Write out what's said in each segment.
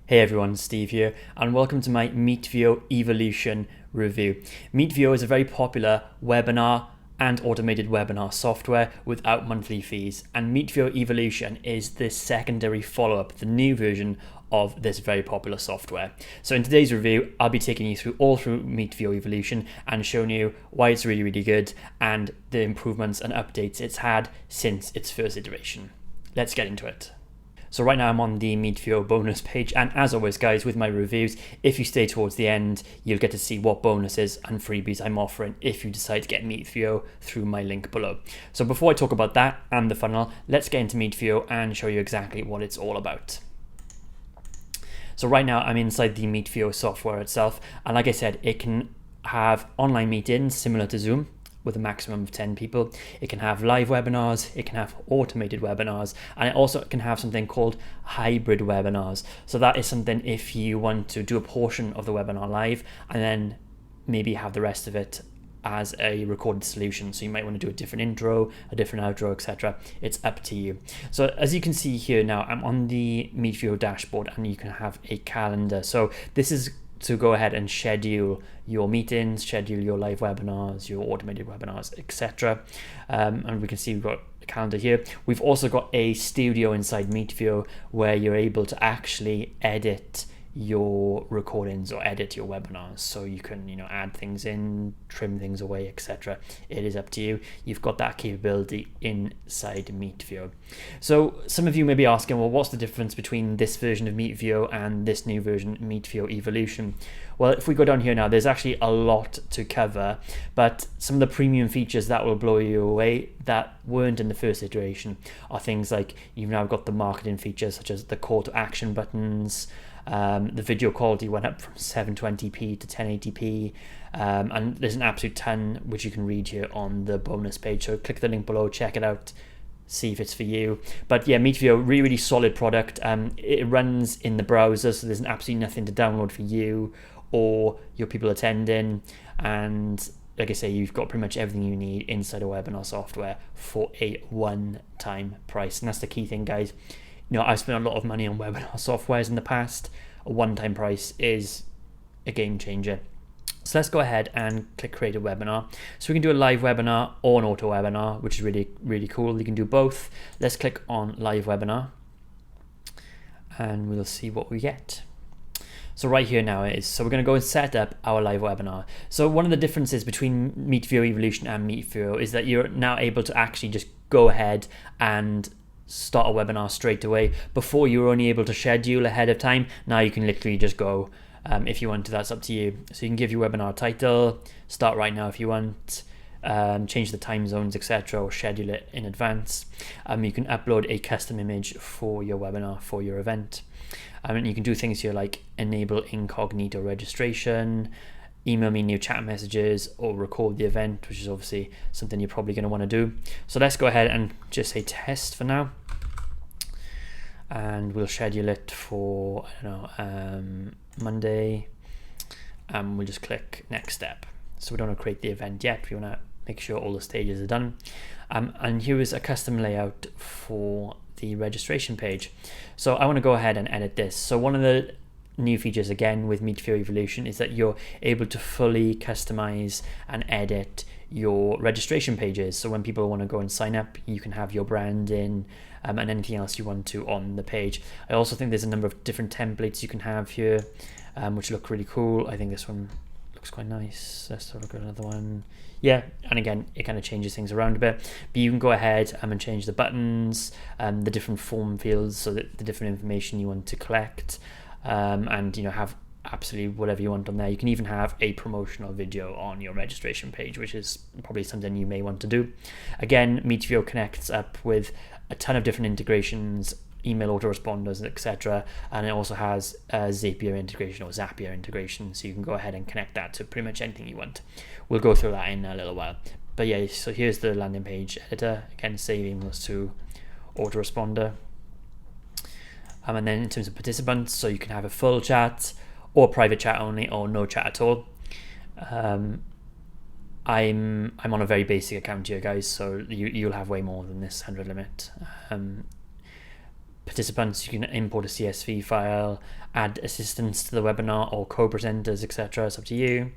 Hey everyone, Steve here, and welcome to my Meetvio Evolution Review. Meetvio is a very popular webinar and automated webinar software without monthly fees, and Meetvio Evolution is the secondary follow-up, the new version of this very popular software. So in today's review, I'll be taking you through Meetvio Evolution and showing you why it's really good and the improvements and updates it's had since its first iteration. Let's get into it. So right now I'm on the Meetvio bonus page, and as always guys, with my reviews, if you stay towards the end, you'll get to see what bonuses and freebies I'm offering if you decide to get Meetvio through my link below. So before I talk about that and the funnel, let's get into Meetvio and show you exactly what it's all about. So right now I'm inside the Meetvio software itself, and like I said, it can have online meetings similar to Zoom, with a maximum of 10 people. It can have live webinars, it can have automated webinars, and it also can have something called hybrid webinars. So that is something if you want to do a portion of the webinar live and then maybe have the rest of it as a recorded solution. So you might want to do a different intro, a different outro, etc. It's up to you. So as you can see here now, I'm on the Meetvio dashboard, and you can have a calendar. So this is to go ahead and schedule your meetings, schedule your live webinars, your automated webinars, etc. And we can see we've got a calendar here. We've also got a studio inside Meetvio where you're able to actually edit your recordings or edit your webinars, so you can add things in, trim things away, etc. It is up to you. You've got that capability inside Meetvio. So some of you may be asking, well, what's the difference between this version of Meetvio and this new version, Meetvio Evolution? Well, if we go down here now, there's actually a lot to cover, but some of the premium features that will blow you away that weren't in the first iteration are things like you've now got the marketing features such as the call to action buttons. The video quality went up from 720p to 1080p, and there's an absolute ton which you can read here on the bonus page, so click the link below, check it out, see if it's for you. But yeah, Meetvio, really solid product. It runs in the browser, so there's absolutely nothing to download for you or your people attending, and like I say, you've got pretty much everything you need inside a webinar software for a one-time price. And that's the key thing, guys. I've spent a lot of money on webinar softwares in the past. A one-time price is a game changer. So let's go ahead and click create a webinar. So we can do a live webinar or an auto webinar, which is really cool. You can do both. Let's click on live webinar and we'll see what we get. So right here now it is. So we're going to go and set up our live webinar. So one of the differences between Meetvio Evolution and Meetvio is that you're now able to actually just go ahead and start a webinar straight away. Before you were only able to schedule ahead of time. Now you can literally just go if you want to. That's up to you. So you can give your webinar title, start right now if you want, change the time zones, etc., or schedule it in advance. You can upload a custom image for your webinar, for your event. And you can do things here like enable incognito registration, email me new chat messages, or record the event, which is obviously something you're probably going to want to do. So let's go ahead and just say test for now, and we'll schedule it for, I don't know, Monday, and we'll just click next step. So we don't want to create the event yet, we want to make sure all the stages are done. And here is a custom layout for the registration page. So I want to go ahead and edit this. So one of the new features again with Meetvio Evolution is that you're able to fully customize and edit your registration pages. So when people want to go and sign up, you can have your brand in and anything else you want to on the page. I also think there's a number of different templates you can have here, which look really cool. I think this one looks quite nice. Let's have a look at another one. Yeah, and again, it kind of changes things around a bit, but you can go ahead and change the buttons, the different form fields, so that the different information you want to collect, and have absolutely whatever you want on there. You can even have a promotional video on your registration page, which is probably something you may want to do. Again, Meetvio connects up with a ton of different integrations, email autoresponders, etc., and it also has a Zapier integration, so you can go ahead and connect that to pretty much anything you want. We'll go through that in a little while. But yeah, so here's the landing page editor. Again, save emails to autoresponder. And then in terms of participants, so you can have a full chat or private chat only, or no chat at all. I'm on a very basic account here, guys, so you'll have way more than this 100 limit. participants. You can import a CSV file, add assistants to the webinar or co-presenters, etc. It's up to you.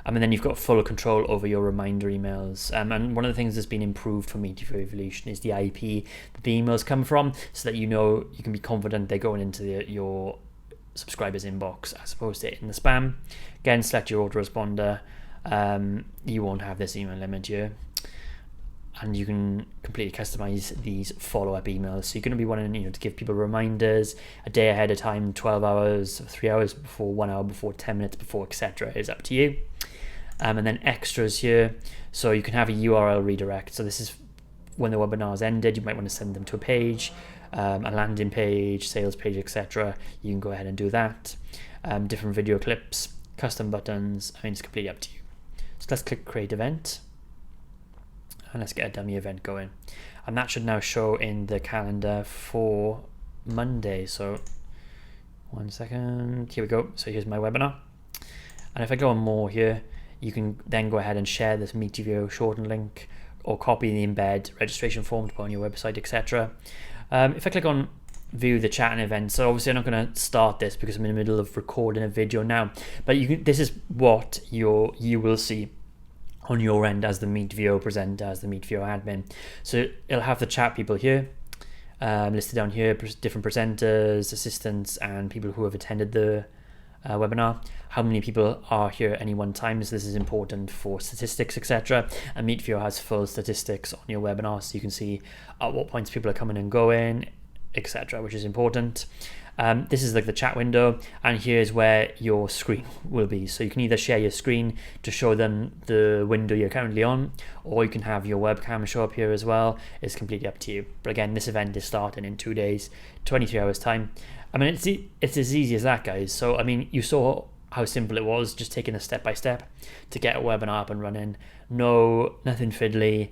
And then you've got full control over your reminder emails. And one of the things that's been improved for Meetvio Evolution is the IP that the emails come from, so that you can be confident they're going into your subscribers' inbox as opposed to in the spam. Again, select your autoresponder. You won't have this email limit here. And you can completely customize these follow-up emails. So you're going to be wanting to give people reminders a day ahead of time, 12 hours, 3 hours before, 1 hour before, 10 minutes before, etc. It's up to you. And then extras here. So you can have a URL redirect. So this is when the webinar's ended. You might want to send them to a page, a landing page, sales page, etc. You can go ahead and do that. Different video clips, custom buttons. It's completely up to you. So let's click create event. And let's get a dummy event going. And that should now show in the calendar for Monday. So 1 second, here we go. So here's my webinar. And if I go on more here, you can then go ahead and share this Meetvio shortened link or copy the embed registration form to put on your website, etc. If I click on view the chat and event, so obviously I'm not going to start this because I'm in the middle of recording a video now, but this is what you will see on your end as the Meetvio presenter, as the Meetvio admin. So it'll have the chat people here, listed down here, different presenters, assistants, and people who have attended the webinar. How many people are here at any one time, so this is important for statistics, etc. And Meetvio has full statistics on your webinar, so you can see at what points people are coming and going, etc., which is important. This is like the chat window, and here's where your screen will be. So you can either share your screen to show them the window you're currently on, or you can have your webcam show up here as well. It's completely up to you. But again, this event is starting in 2 days, 23 hours time. It's as easy as that, guys. So you saw how simple it was, just taking a step by step to get a webinar up and running. Nothing fiddly,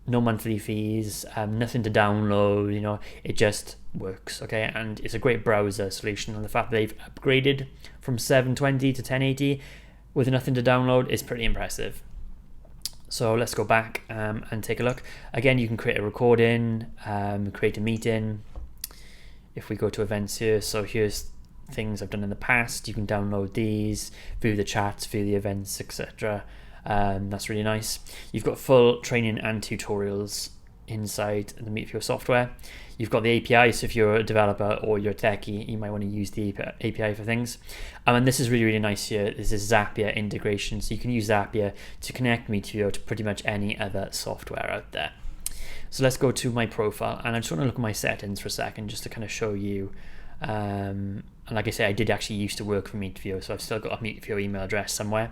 no monthly fees, nothing to download. It just works. Okay, and it's a great browser solution, and the fact that they've upgraded from 720 to 1080 with nothing to download is pretty impressive. So let's go back and take a look. Again, you can create a recording, create a meeting. If we go to events here, so here's things I've done in the past. You can download these, view the chats, view the events, etc. That's really nice. You've got full training and tutorials inside the Meetvio software. You've got the API, so if you're a developer or you're a techie, you might want to use the API for things. And this is really, really nice here. This is Zapier integration, so you can use Zapier to connect Meetvio to pretty much any other software out there. So let's go to my profile, and I just want to look at my settings for a second just to kind of show you. And like I say, I did actually used to work for Meetvio, so I've still got a Meetvio email address somewhere.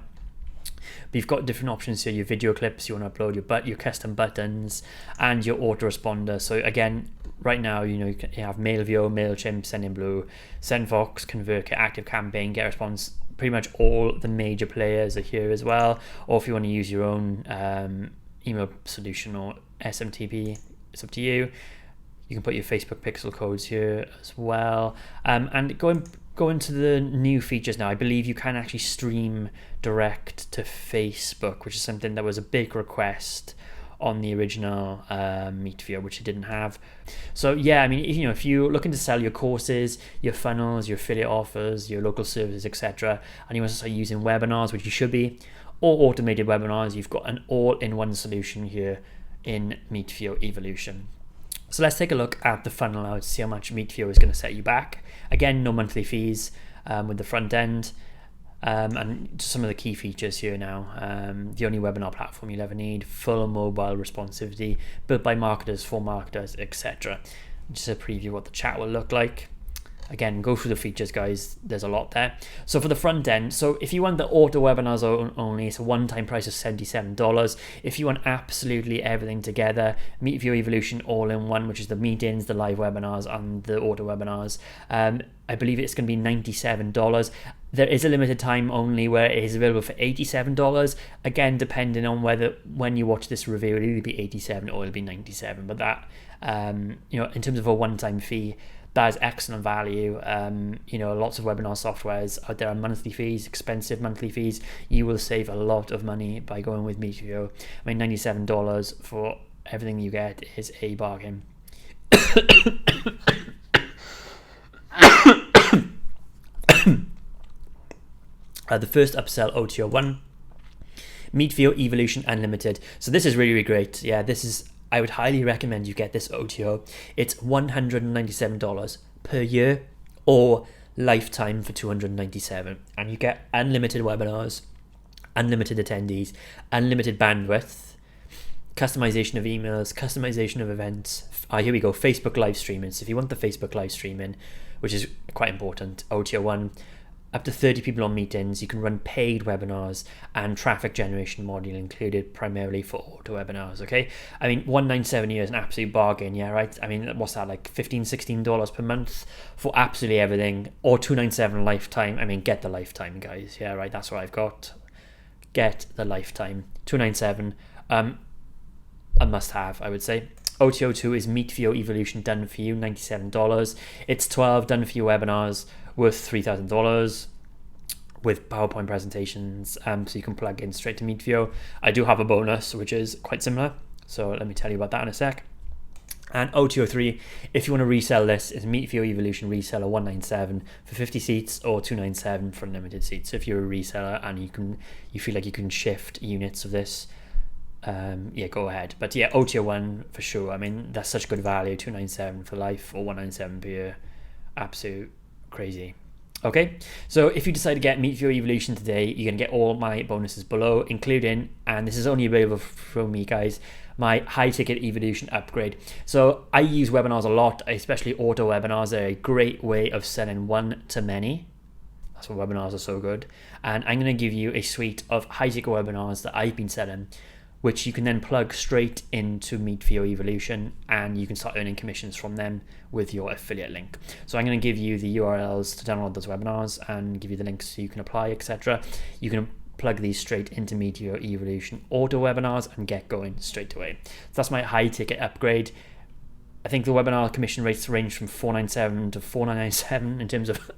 But you've got different options here, your video clips, you want to upload your custom buttons, and your autoresponder. So again, right now, you have Mailvio, MailChimp, Sendinblue, SendFox, ConvertKit, ActiveCampaign, GetResponse. Pretty much all the major players are here as well. Or if you want to use your own email solution or SMTP, it's up to you. You can put your Facebook pixel codes here as well. And go into the new features now. I believe you can actually stream direct to Facebook, which is something that was a big request on the original Meetvio, which it didn't have. So yeah, if you're looking to sell your courses, your funnels, your affiliate offers, your local services, etc., and you want to start using webinars, which you should be, or automated webinars, you've got an all-in-one solution here in Meetvio Evolution. So let's take a look at the funnel now to see how much Meetvio is going to set you back. Again, no monthly fees with the front end. And just some of the key features here now. The only webinar platform you'll ever need, full mobile responsivity, built by marketers for marketers, etc. Just a preview of what the chat will look like. Again, go through the features, guys. There's a lot there. So for the front end, so if you want the auto webinars only, it's a one-time price of $77. If you want absolutely everything together, Meetvio Evolution all-in-one, which is the meetings, the live webinars, and the auto webinars, I believe it's going to be $97. There is a limited time only where it is available for $87. Again, depending on when you watch this review, it'll either be $87 or it'll be $97. But that, in terms of a one-time fee, that is excellent value. Lots of webinar softwares out there are monthly fees, expensive monthly fees. You will save a lot of money by going with Meetvio. $97 for everything you get is a bargain. The first upsell, OTO1, Meetvio Evolution Unlimited. So this is really, really great. Yeah, I would highly recommend you get this OTO. It's $197 per year or lifetime for $297, and you get unlimited webinars, unlimited attendees, unlimited bandwidth, customization of emails, customization of events. Here we go, Facebook live streaming. So if you want the Facebook live streaming, which is quite important, OTO1, up to 30 people on meetings. You can run paid webinars and traffic generation module included primarily for autowebinars. Okay, I mean, $197 a year is an absolute bargain. Yeah, right. I mean, what's that, like $15-16 per month for absolutely everything, or $297 lifetime. I mean, get the lifetime, guys. Yeah, right. That's what I've got. Get the lifetime. $297. A must-have, I would say. OTO2 is Meetvio Evolution done for you, $97. It's 12 done for you webinars worth $3,000 with PowerPoint presentations, so you can plug in straight to Meetvio. I do have a bonus which is quite similar, so let me tell you about that in a sec. And OTO3, if you want to resell this, is Meetvio Evolution Reseller $197 for 50 seats or $297 for unlimited seats. So if you're a reseller and you feel like you can shift units of this, yeah, go ahead. But yeah, OTO1 for sure. I mean, that's such good value, $297 for life or $197 per year. Absolute crazy. Okay, so if you decide to get Meetvio Evolution today, you're going to get all my bonuses below, including, and this is only available from me, guys, my high ticket evolution upgrade. So I use webinars a lot, especially auto webinars. They're a great way of selling one to many. That's why webinars are so good. And I'm going to give you a suite of high ticket webinars that I've been selling, which you can then plug straight into Meetvio Evolution, and you can start earning commissions from them with your affiliate link. So I'm going to give you the URLs to download those webinars and give you the links so you can apply, etc. You can plug these straight into Meetvio Evolution auto webinars and get going straight away. So that's my high ticket upgrade. I think the webinar commission rates range from $497 to $497 in terms of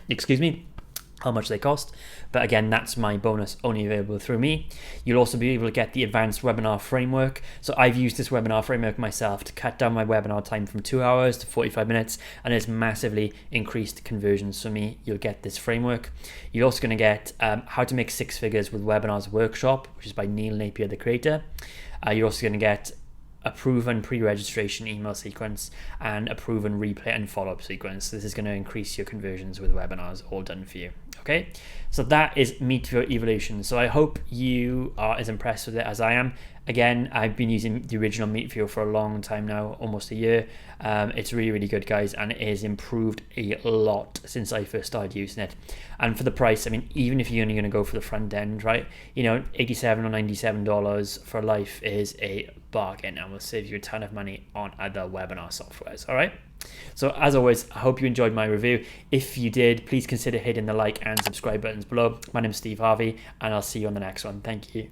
excuse me, how much they cost. But again, that's my bonus only available through me. You'll also be able to get the advanced webinar framework. So I've used this webinar framework myself to cut down my webinar time from 2 hours to 45 minutes, and it's massively increased conversions for me. You'll get this framework. You're also going to get how to make 6 figures with webinars workshop, which is by Neil Napier, the creator. You're also going to get a proven pre-registration email sequence and a proven replay and follow-up sequence. This is going to increase your conversions with webinars, all done for you. Okay, so that is Meetvio Evolution. So I hope you are as impressed with it as I am. Again, I've been using the original Meetvio for a long time now, almost a year. It's really, really good, guys, and it has improved a lot since I first started using it. And for the price, I mean, even if you're only going to go for the front end, right, you know, $87 or $97 for life is a bargain and will save you a ton of money on other webinar softwares. All right. So as always, I hope you enjoyed my review. If you did, please consider hitting the like and subscribe buttons below. My name is Steve Harvey, and I'll see you on the next one. Thank you.